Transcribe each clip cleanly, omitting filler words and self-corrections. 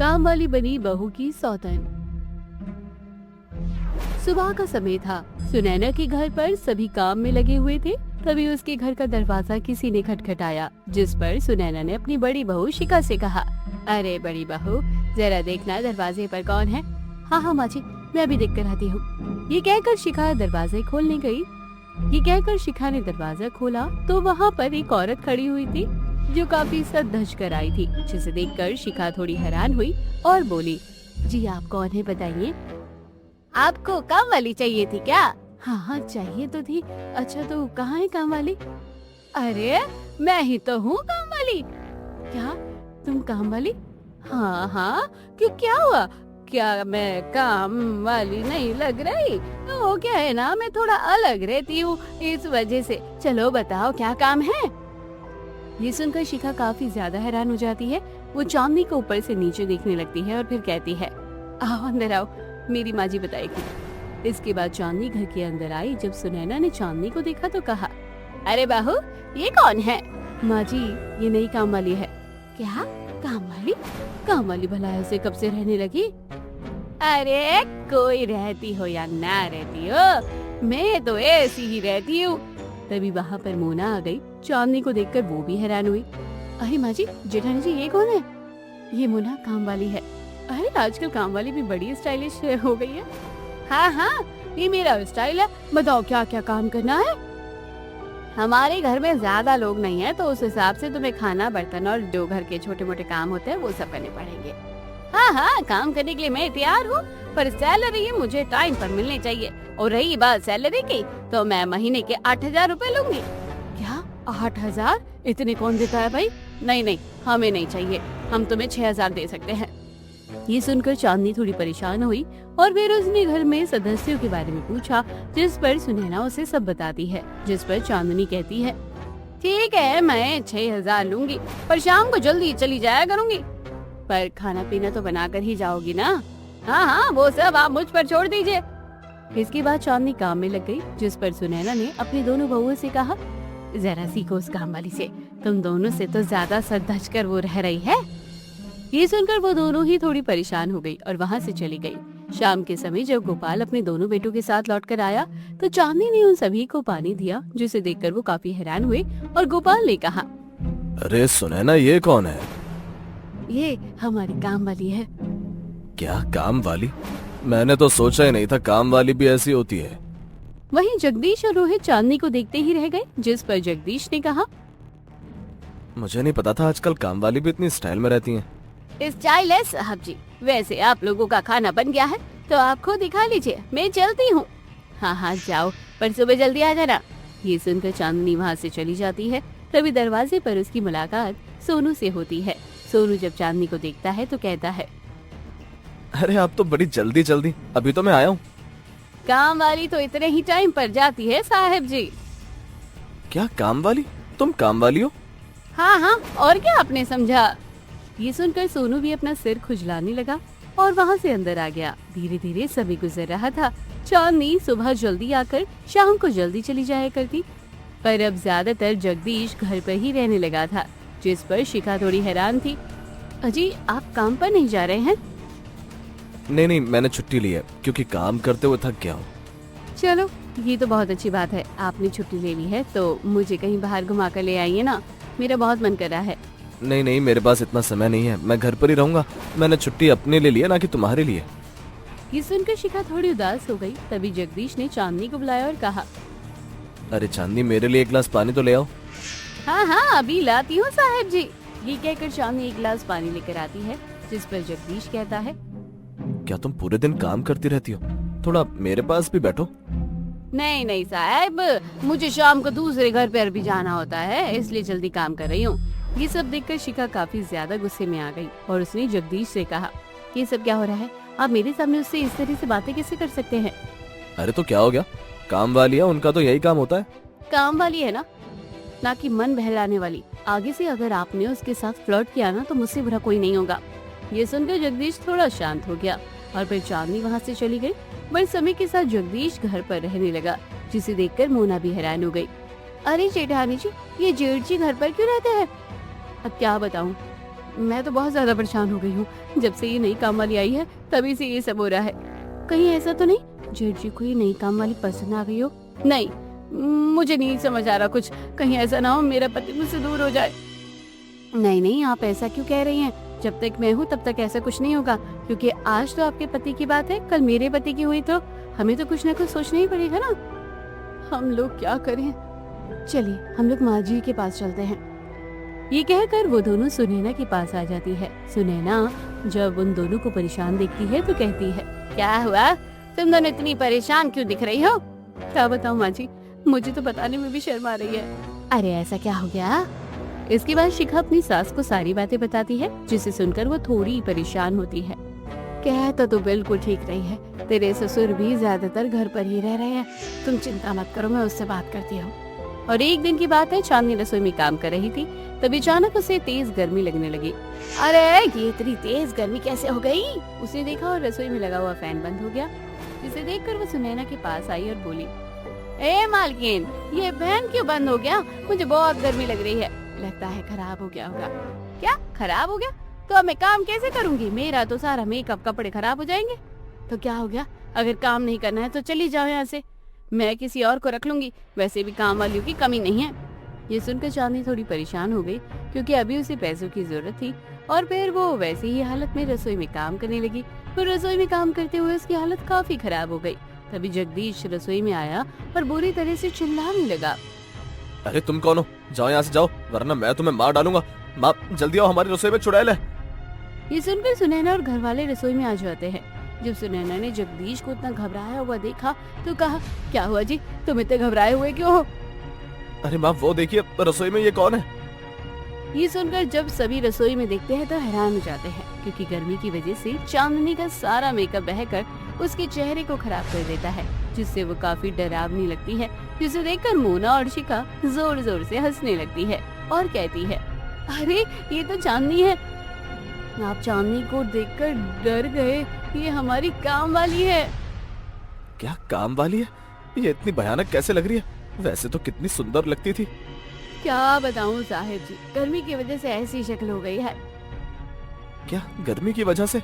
काम वाली बनी बहू की सौतन। सुबह का समय था। सुनैना के घर पर सभी काम में लगे हुए थे। तभी उसके घर का दरवाजा किसी ने खटखटाया, जिस पर सुनैना ने अपनी बड़ी बहू शिखा से कहा, अरे बड़ी बहू, जरा देखना दरवाजे पर कौन है। हाँ हाँ माँ जी, मैं अभी देख कर आती हूँ। ये कहकर शिखा दरवाजे खोलने गई। ये कहकर शिखा ने दरवाजा खोला तो वहाँ पर एक औरत खड़ी हुई थी जो काफी सज कर आई थी, जिसे देखकर शिखा थोड़ी हैरान हुई और बोली, जी आप कौन है बताइए। आपको काम वाली चाहिए थी क्या? हाँ हाँ चाहिए तो थी। अच्छा तो कहाँ है काम वाली? अरे मैं ही तो हूँ काम वाली। क्या तुम काम वाली? हाँ हाँ, क्यों क्या हुआ? क्या मैं काम वाली नहीं लग रही? वो क्या है ना, मैं थोड़ा अलग रहती हूँ इस वजह से। चलो बताओ क्या काम है? ये सुनकर शिखा काफी ज्यादा हैरान हो जाती है। वो चांदनी को ऊपर से नीचे देखने लगती है और फिर कहती है, आओ अंदर आओ, मेरी माँ जी बताएगी। इसके बाद चांदनी घर के अंदर आई। जब सुनैना ने चांदनी को देखा तो कहा, अरे बहू ये कौन है? माँ जी ये नई काम वाली है। क्या काम वाली? काम वाली भला ऐसे कब से रहने लगी? अरे कोई रहती हो या ना रहती हो, मैं तो ऐसी ही रहती हूँ। तभी वहाँ पर मोना आ गई। चांदनी को देखकर वो भी हैरान हुई। अरे माँ जी, जेठानी जी ये कौन है? ये मोना काम वाली है। अरे आजकल काम वाली भी बड़ी स्टाइलिश हो गई है। हाँ हाँ ये मेरा स्टाइल है। बताओ क्या क्या काम करना है? हमारे घर में ज्यादा लोग नहीं है तो उस हिसाब से तुम्हें खाना, बर्तन और जो घर के छोटे मोटे काम होते हैं वो सब करने पड़ेंगे। हाँ हाँ काम करने के लिए मैं तैयार हूँ, पर सैलरी मुझे टाइम पर मिलनी चाहिए। और रही बात सैलरी की, तो मैं महीने के 8,000 रुपए लूंगी। क्या 8,000? इतने कौन देता है भाई? नहीं नहीं हमें नहीं चाहिए, हम तुम्हें 6,000 दे सकते हैं। ये सुनकर चांदनी थोड़ी परेशान हुई और फिर उसने घर में सदस्यों के बारे में पूछा, जिस पर सुनैना उसे सब बताती है। जिस पर चांदनी कहती है, ठीक है मैं 6,000 लूंगी, पर शाम को जल्दी चली जाया करूंगी। पर खाना पीना तो बना कर ही जाओगी ना? हाँ हाँ वो सब आप मुझ पर छोड़ दीजिए। इसके बाद चांदनी काम में लग गई, जिस पर सुनैना ने अपनी दोनों बहुओं से कहा, जरा सीखो उस काम वाली से, तुम दोनों से तो ज्यादा सर धज कर वो रह रही है। ये सुनकर वो दोनों ही थोड़ी परेशान हो गई और वहाँ से चली गई। शाम के समय जब गोपाल अपने दोनों बेटों के साथ लौटकर आया तो चांदनी ने उन सभी को पानी दिया, जिसे देखकर वो काफी हैरान हुए और गोपाल ने कहा, अरे सुनैना ये कौन है? ये हमारी काम वाली है। क्या काम वाली? मैंने तो सोचा ही नहीं था काम वाली भी ऐसी होती है। वहीं जगदीश और रोहित चांदनी को देखते ही रह गए, जिस पर जगदीश ने कहा, मुझे नहीं पता था आजकल काम वाली भी इतनी स्टाइल में रहती हैं। स्टाइल है साहब जी। वैसे आप लोगों का खाना बन गया है तो आप खुद ही खा लीजिए, मैं चलती हूँ। हाँ हाँ जाओ, पर सुबह जल्दी आ जाना। ये सुनकर चांदनी वहाँ से चली जाती है। तभी दरवाजे पर उसकी मुलाकात सोनू से होती है। सोनू जब चांदनी को देखता है तो कहता है, अरे आप तो बड़ी जल्दी जल्दी, अभी तो मैं आया हूँ। काम वाली तो इतने ही टाइम पर जाती है साहब जी। क्या काम वाली? तुम काम वाली हो? हाँ हाँ और क्या आपने समझा? ये सुनकर सोनू भी अपना सिर खुजलाने लगा और वहाँ से अंदर आ गया। धीरे धीरे समय गुजर रहा था। चांदनी सुबह जल्दी आकर शाम को जल्दी चली जाया करती, पर अब ज्यादातर जगदीश घर पर ही रहने लगा था, जिस पर शिखा थोड़ी हैरान थी। अजी आप काम पर नहीं जा रहे हैं? नहीं नहीं मैंने छुट्टी ली है क्योंकि काम करते हुए थक गया हूँ। चलो ये तो बहुत अच्छी बात है, आपने छुट्टी ले ली है तो मुझे कहीं बाहर घुमा कर ले आइए ना, मेरा बहुत मन कर रहा है। नहीं नहीं मेरे पास इतना समय नहीं है, मैं घर पर ही रहूंगा। मैंने छुट्टी अपने लिए ली है, ना कि तुम्हारे लिए। ये सुनकर शिखा थोड़ी उदास हो गई। तभी जगदीश ने चांदनी को बुलाया और कहा, अरे चांदनी मेरे लिए एक गिलास पानी तो ले आओ। हाँ हाँ अभी लाती हूँ साहब जी। ये कहकर चांदनी एक गिलास पानी लेकर आती है, जिस पर जगदीश कहता है, क्या तुम पूरे दिन काम करती रहती हो? थोड़ा मेरे पास भी बैठो। नहीं नहीं साहब, मुझे शाम को दूसरे घर पर भी जाना होता है, इसलिए जल्दी काम कर रही हूँ। ये सब देखकर शिखा काफी ज्यादा गुस्से में आ गई और उसने जगदीश से कहा, ये सब क्या हो रहा है? आप मेरे सामने उससे इस तरह से बातें कैसे कर सकते हैं? अरे तो क्या हो गया, काम वाली है, उनका तो यही काम होता है। काम वाली है ना कि मन बहलाने वाली। आगे से अगर आपने उसके साथ फ्लर्ट किया ना तो मुझसे बुरा कोई नहीं होगा। ये सुनकर जगदीश थोड़ा शांत हो गया और फिर चांदनी वहाँ से चली गई। बड़े समय के साथ जगदीश घर पर रहने लगा, जिसे देखकर मोना भी हैरान हो गई। अरे जेठानी जी, ये जेठ जी घर पर क्यों रहते हैं? अब क्या बताऊं, मैं तो बहुत ज्यादा परेशान हो गई हूँ। जब से ये नई काम वाली आई है तभी से ये सब हो रहा है। कहीं ऐसा तो नहीं जेठ जी को ये नई काम वाली पसंद आ गई हो? नहीं, मुझे नहीं समझ आ रहा कुछ। कहीं ऐसा ना हो मेरा पति मुझसे दूर हो जाए। नहीं नहीं, आप ऐसा क्यों कह रही हैं? जब तक मैं हूँ तब तक ऐसा कुछ नहीं होगा, क्योंकि आज तो आपके पति की बात है, कल मेरे पति की हुई तो हमें तो कुछ ना कुछ सोचना ही पड़ेगा ना। हम लोग क्या करें? चलिए हम लोग माँ जी के पास चलते हैं। ये कहकर वो दोनों सुनैना के पास आ जाती है। सुनैना जब उन दोनों को परेशान देखती है तो कहती है, क्या हुआ, तुम दोनों इतनी परेशान क्यों दिख रही हो? क्या बताऊं माँ जी, मुझे तो बताने में भी शर्म आ रही है। अरे ऐसा क्या हो गया? इसके बाद शिखा अपनी सास को सारी बातें बताती है, जिसे सुनकर वो थोड़ी परेशान होती है। कहता तो बिल्कुल ठीक रही है, तेरे ससुर भी ज्यादातर घर पर ही रह रहे हैं। तुम चिंता मत करो, मैं उससे बात करती हूँ। और एक दिन की बात है, चांदनी रसोई में काम कर रही थी, तभी अचानक उसे तेज गर्मी लगने लगी। अरे ये इतनी तेज गर्मी कैसे हो गई? उसने देखा और रसोई में लगा हुआ फैन बंद हो गया, जिसे देखकर वो सुनैना के पास आई और बोली, ए मालकिन, ये फैन क्यों बंद हो गया? मुझे बहुत गर्मी लग रही है। लगता है खराब हो गया होगा। क्या खराब हो गया? तो अब मैं काम कैसे करूंगी? मेरा तो सारा मेकअप कपड़े खराब हो जाएंगे। तो क्या हो गया? अगर काम नहीं करना है तो चली जाओ यहाँ से, मैं किसी और को रख लूंगी। वैसे भी काम वालियों की कमी नहीं है। ये सुनकर चांदनी थोड़ी परेशान हो गई, क्योंकि अभी उसे पैसों की जरूरत थी और फिर वो वैसे ही हालत में रसोई में काम करने लगी। तो रसोई में काम करते हुए उसकी हालत काफी खराब हो गई। तभी जगदीश रसोई में आया और बुरी तरह से चिल्लाने लगा, अरे तुम कौन हो? जाओ यहाँ से जाओ, वरना मैं तुम्हें मार डालूंगा। माँ जल्दी आओ, हमारी रसोई में चुड़ैल है। ये सुनकर सुनैना और घर वाले रसोई में आ जाते हैं। जब सुनैना ने जगदीश को इतना घबराया हुआ देखा तो कहा, क्या हुआ जी, तुम इतने घबराए हुए क्यों हो? अरे माँ वो देखिए, रसोई में ये कौन है? ये सुनकर जब सभी रसोई में देखते हैं तो हैरान हो जाते हैं, क्योंकि गर्मी की वजह से चांदनी का सारा मेकअप बहकर उसके चेहरे को खराब कर देता है, जिससे वो काफी डरावनी लगती है। जिसे देखकर मोना और शिखा जोर जोर से हंसने लगती है और कहती है, अरे ये तो चांदनी है। आप चांदनी को देखकर डर गए? ये हमारी काम वाली है। क्या काम वाली है? ये इतनी भयानक कैसे लग रही है? वैसे तो कितनी सुंदर लगती थी। क्या बताऊं साहिब जी, गर्मी की वजह से ऐसी शक्ल हो गई है। क्या गर्मी की वजह से?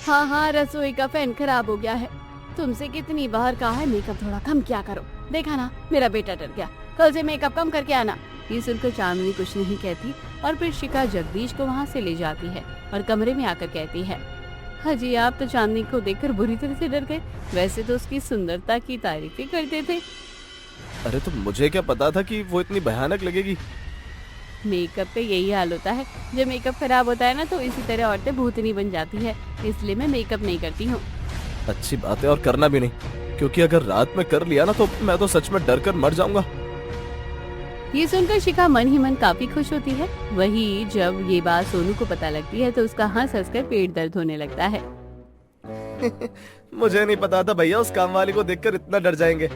हाँ हाँ, रसोई का फैन खराब हो गया है। तुमसे कितनी बार कहा है मेकअप थोड़ा कम क्या करो, देखा ना मेरा बेटा डर गया। कल से मेकअप कम करके आना। ये सुनकर चांदनी कुछ नहीं कहती और फिर शिखा जगदीश को वहाँ से ले जाती है और कमरे में आकर कहती है, हाजी आप तो चांदनी को देखकर बुरी तरह से डर गए, वैसे तो उसकी सुंदरता की तारीफें करते थे। अरे तो मुझे क्या पता था कि वो इतनी भयानक लगेगी। मेकअप पे यही हाल होता है, जब मेकअप खराब होता है ना तो इसी तरह औरतें भूतनी बन जाती है, इसलिए मैं मेकअप नहीं करती हूँ। अच्छी बात है, और करना भी नहीं, क्योंकि अगर रात में कर लिया ना तो मैं तो सच में डर कर मर जाऊंगा। ये सुनकर शिखा मन ही मन काफी खुश होती है। वही जब ये बात सोनू को पता लगती है तो उसका हंस हंसकर पेट दर्द होने लगता है। मुझे नहीं पता था भैया उस काम वाली को देखकर इतना डर जाएंगे।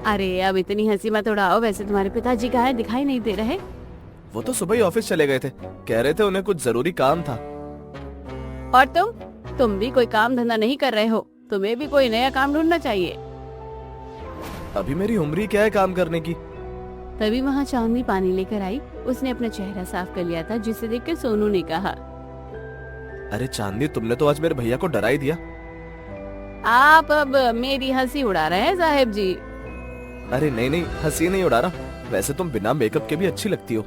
अरे अब इतनी हंसी मत उड़ाओ, वैसे तुम्हारे पिताजी कहाँ है, दिखाई नहीं दे रहे? वो तो सुबह ही ऑफिस चले गए थे, कह रहे थे उन्हें कुछ जरूरी काम था। और तुम भी कोई काम धंधा नहीं कर रहे हो, तुम्हें भी कोई नया काम ढूंढना चाहिए। अभी मेरी उम्र ही क्या है काम करने की। तभी वहाँ चांदनी पानी लेकर आई। उसने अपना चेहरा साफ कर लिया था, जिसे देखकर सोनू ने कहा, अरे चांदनी तुमने तो आज मेरे भैया को डरा ही दिया। आप अब मेरी हंसी उड़ा रहे हैं साहेब जी। अरे नहीं नहीं, हंसी नहीं उड़ा रहा, वैसे तुम बिना मेकअप के भी अच्छी लगती हो।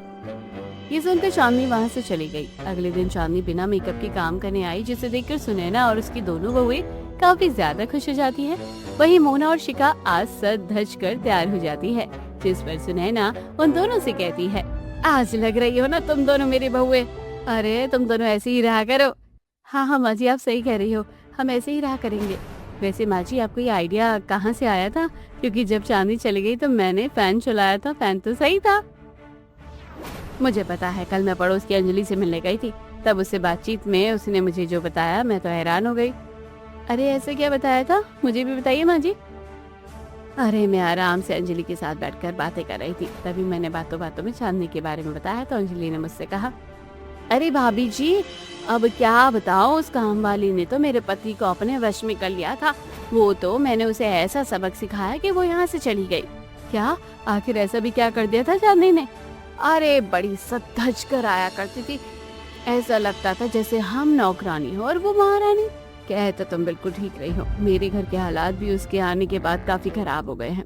ये सुनकर चांदनी वहाँ से चली गई। अगले दिन चांदनी बिना मेकअप के काम करने आई, जिसे देखकर सुनैना और उसकी दोनों बहुएं काफी ज्यादा खुश हो जाती है। वहीं मोना और शिखा आज सज धज कर तैयार हो जाती है, जिस पर सुनैना उन दोनों से कहती है, आज लग रही हो ना तुम दोनों मेरी बहुएं। अरे तुम दोनों ऐसे ही रहा करो। हाँ हाँ माँ जी, आप सही कह रही हो, हम ऐसे ही रहा करेंगे। वैसे माँ जी आपको ये आइडिया कहाँ से आया था? क्योंकि जब चांदनी चली गई तो मैंने फैन चलाया था, फैन तो सही था। मुझे पता है, कल मैं पड़ोस की अंजलि से मिलने गई थी, तब उससे बातचीत में उसने मुझे जो बताया मैं तो हैरान हो गई। अरे ऐसे क्या बताया था, मुझे भी बताइए माँ जी। अरे मैं आराम से अंजलि के साथ बैठकर बातें कर रही थी, तभी मैंने बातों बातों में चांदनी के बारे में बताया तो अंजलि ने मुझसे कहा, अरे भाभी जी अब क्या बताओ, उस काम वाली ने तो मेरे पति को अपने वश में कर लिया था। वो तो मैंने उसे ऐसा सबक सिखाया कि वो यहाँ से चली गई। क्या आखिर ऐसा भी क्या कर दिया था चांदनी ने? अरे बड़ी सज धज कर आया करती थी, ऐसा लगता था जैसे हम नौकरानी हो और वो महारानी। कह तो तुम बिल्कुल ठीक रही हो, मेरे घर के हालात भी उसके आने के बाद काफी खराब हो गए हैं।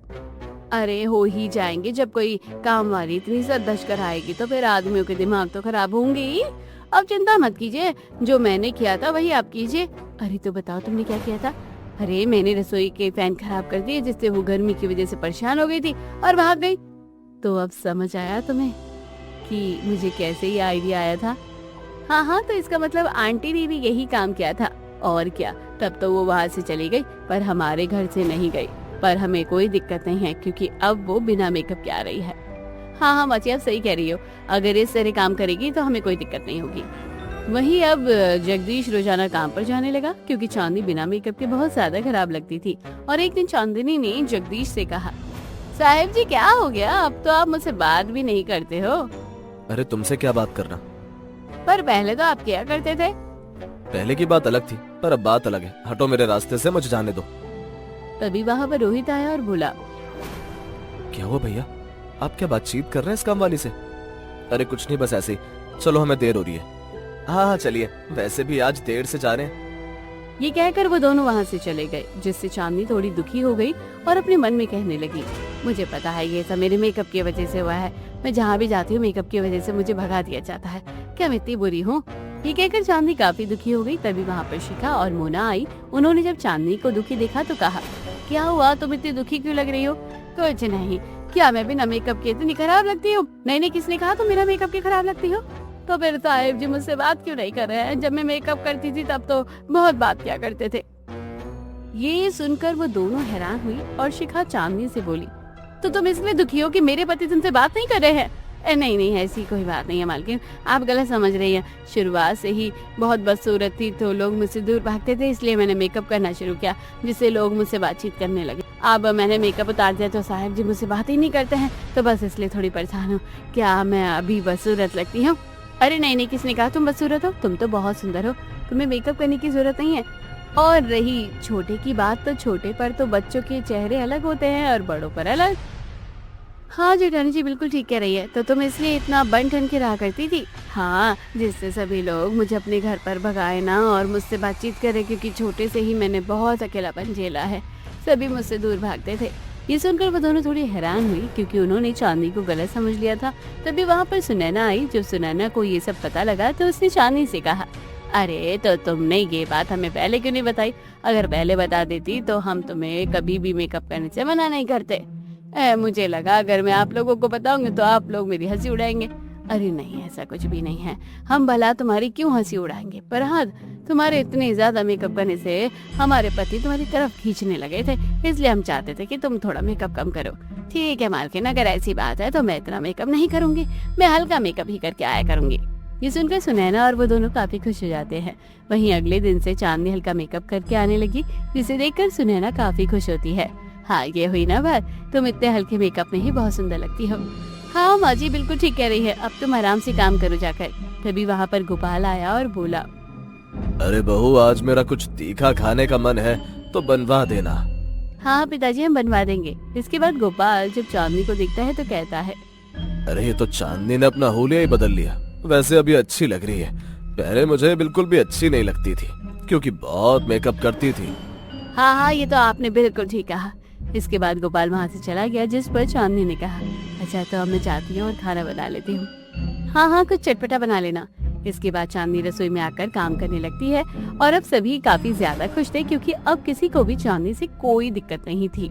अरे हो ही जाएंगे, जब कोई काम वाली इतनी सदश कराएगी तो फिर आदमियों के दिमाग तो खराब होंगे ही। अब चिंता मत कीजिए, जो मैंने किया था वही आप कीजिए। अरे तो बताओ तुमने क्या किया था? अरे मैंने रसोई के फैन खराब कर दिए, जिससे वो गर्मी की वजह से परेशान हो गई थी और भाग गई। तो अब समझ आया तुम्हें कि मुझे कैसे ये आइडिया आया था? हाँ हाँ, तो इसका मतलब आंटी ने भी यही काम किया था और क्या। तब तो वो वहाँ से चली गई पर हमारे घर से नहीं गई। पर हमें कोई दिक्कत नहीं है क्योंकि अब वो बिना मेकअप के आ रही है। हाँ हाँ माची, आप सही कह रही हो, अगर इस तरह काम करेगी तो हमें कोई दिक्कत नहीं होगी। वहीं अब जगदीश रोजाना काम पर जाने लगा क्योंकि चांदनी बिना मेकअप के बहुत ज्यादा खराब लगती थी। और एक दिन चांदनी ने जगदीश से कहा, साहिब जी क्या हो गया, अब तो आप मुझसे बात भी नहीं करते हो। अरे तुमसे क्या बात करना, पर पहले तो आप क्या करते थे? पहले की बात अलग थी पर अब बात अलग है। हटो मेरे रास्ते से, मुझे जाने दो। तभी वहाँ पर रोहित आया और बोला, क्या हुआ भैया, आप क्या बातचीत कर रहे हैं इस काम वाली से? अरे कुछ नहीं, बस ऐसे ही। चलो हमें देर हो रही है। हाँ हाँ चलिए, वैसे भी आज देर से जा रहे हैं। ये कहकर वो दोनों वहाँ से चले गए, जिससे चांदनी थोड़ी दुखी हो गई और अपने मन में कहने लगी, मुझे पता है ये सब मेरे मेकअप की वजह से हुआ है। मैं जहाँ भी जाती हूँ मेकअप की वजह से मुझे भगा दिया जाता है। क्या मैं इतनी बुरी हूँ? ये कहकर चांदनी काफी दुखी हो गई। तभी वहाँ पर शिखा और मोना आई। उन्होंने जब चांदनी को दुखी देखा तो कहा, क्या हुआ, तुम इतनी दुखी क्यों लग रही हो? कुछ नहीं, क्या मैं बिना मेकअप के इतनी खराब लगती हूँ? नहीं, किसने कहा तुम बिना मेकअप के खराब लगती हो? तो फिर साहिब जी मुझसे बात क्यों नहीं कर रहे हैं? जब मैं मेकअप करती थी तब तो बहुत बात किया करते थे। ये सुनकर वो दोनों हैरान हुई और शिखा चांदनी से बोली, तो तुम इसलिए दुखी हो कि मेरे पति तुमसे बात नहीं कर रहे हैं? नहीं, ऐसी कोई बात नहीं है मालकिन, आप गलत समझ रही हैं। शुरुआत से ही बहुत बदसूरत थी तो लोग मुझसे दूर भागते थे, इसलिए मैंने मेकअप करना शुरू किया, जिससे लोग मुझसे बातचीत करने लगे। अब मैंने मेकअप उतार दिया तो साहिब जी मुझसे बात ही नहीं करते हैं, तो बस इसलिए थोड़ी परेशान हूँ। क्या मैं अभी बदसूरत लगती हूँ? अरे नहीं, किसने कहा तुम बदसूरत हो? तुम तो बहुत सुंदर हो, तुम्हें मेकअप करने की जरूरत नहीं है। और रही छोटे की बात, तो छोटे पर तो बच्चों के चेहरे अलग होते हैं और बड़ों पर अलग। हाँ जेठानी जी बिल्कुल ठीक कह रही है, तो तुम इसलिए इतना बन ठन के रहा करती थी? हाँ, जिससे सभी लोग मुझे अपने घर पर भगाए ना और मुझसे बातचीत करे, क्योंकि छोटे से ही मैंने बहुत अकेलापन झेला है, सभी मुझसे दूर भागते थे। ये सुनकर वो दोनों थोड़ी हैरान हुई क्योंकि उन्होंने चांदनी को गलत समझ लिया था। तभी वहाँ पर सुनैना आई। जब सुनैना को ये सब पता लगा तो उसने चांदनी से कहा, अरे तो तुमने ये बात हमें पहले क्यों नहीं बताई? अगर पहले बता देती तो हम तुम्हें कभी भी मेकअप करने से मना नहीं करते। मुझे लगा अगर मैं आप लोगों को बताऊंगी तो आप लोग मेरी हंसी उड़ाएंगे। अरे नहीं, ऐसा कुछ भी नहीं है, हम भला तुम्हारी क्यों हंसी उड़ाएंगे, पर हाँ तुम्हारे इतने ज्यादा मेकअप करने से हमारे पति तुम्हारी तरफ खींचने लगे थे, इसलिए हम चाहते थे कि तुम थोड़ा मेकअप कम करो। ठीक है मालकिन, अगर ऐसी बात है तो मैं इतना मेकअप नहीं करूंगी, मैं हल्का मेकअप ही करके आया करूंगी। ये सुनकर सुनैना और वो दोनों काफी खुश हो जाते हैं। वहीं अगले दिन से चांदनी हल्का मेकअप करके आने लगी, जिसे देखकर सुनैना काफी खुश होती है। हाँ ये हुई ना बात, तुम इतने हल्के मेकअप में ही बहुत सुंदर लगती हो। हाँ माँ जी बिल्कुल ठीक कह रही है, अब तुम आराम से काम करो जाकर। तभी वहाँ पर गोपाल आया और बोला, अरे बहू, आज मेरा कुछ तीखा खाने का मन है तो बनवा देना। हाँ पिताजी हम बनवा देंगे। इसके बाद गोपाल जब चांदनी को देखता है तो कहता है, अरे ये तो चांदनी ने अपना हुलिया ही बदल लिया। वैसे अभी अच्छी लग रही है, पहले मुझे बिल्कुल भी अच्छी नहीं लगती थी क्योंकि बहुत मेकअप करती थी। हाँ ये तो आपने बिल्कुल ठीक कहा। इसके बाद गोपाल वहाँ से चला गया, जिस पर चांदनी ने कहा, अच्छा तो अब मैं जाती हूँ और खाना बना लेती हूँ। हाँ कुछ चटपटा बना लेना। इसके बाद चांदनी रसोई में आकर काम करने लगती है और अब सभी काफी ज्यादा खुश थे क्योंकि अब किसी को भी चांदनी से कोई दिक्कत नहीं थी।